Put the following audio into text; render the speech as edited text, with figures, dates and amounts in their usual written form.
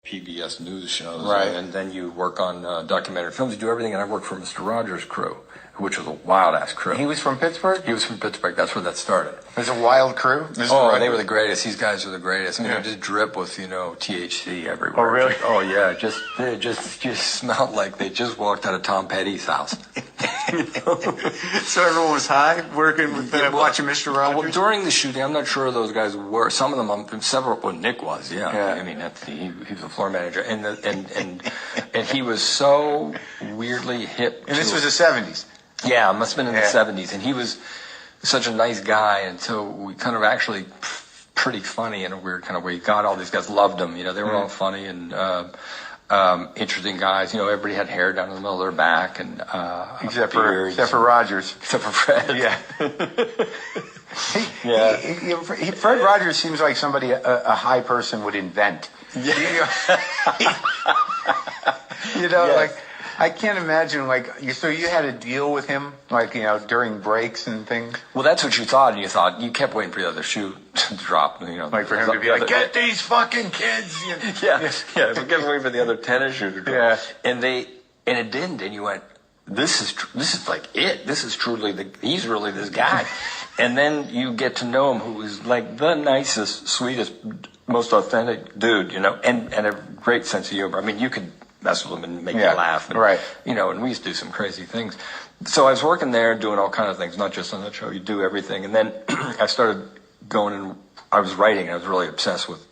PBS news shows, Right. and then you work on documentary films. You do everything, and I worked for Mr. Rogers' crew, which was a wild-ass crew. He was from Pittsburgh? He was from Pittsburgh. That's where that started. It was a wild crew? Mr. Oh, Rogers? they were the greatest. These guys were the greatest. I mean, Yeah. it just drip with, THC everywhere. Oh, really? Oh, yeah. They just smelled like they just walked out of Tom Petty's house. So everyone was high working with watching Mr. Rogers? Well, during the shooting, I'm not sure those guys were. Some of them, Nick was, yeah. Yeah. I mean, he was a floor manager, and he was so weirdly hip. And this was the 70s? Yeah, it must have been in the 70s, and he was such a nice guy, and so we kind of actually pretty funny in a weird kind of way. He got all these guys, loved him, they were all funny and interesting guys. Everybody had hair down in the middle of their back, and Except beards. for Rogers. Except for Fred. Yeah. Fred Rogers seems like somebody a high person would invent. Yeah. Yes. Like, I can't imagine, so you had to deal with him, during breaks and things? Well, that's what you thought, and you kept waiting for the other shoe to drop, Like for him to be like, get these fucking kids! Yeah, we kept waiting for the other tennis shoe to drop. Yeah. And it didn't, and you went, this is like it. This is truly he's really this guy. And then you get to know him, who is like the nicest, sweetest, most authentic dude, and a great sense of humor. I mean, you could mess with him and make you laugh. And, right. And we used to do some crazy things. So I was working there doing all kinds of things, not just on that show. You do everything. And then I started going and I was writing. I was really obsessed with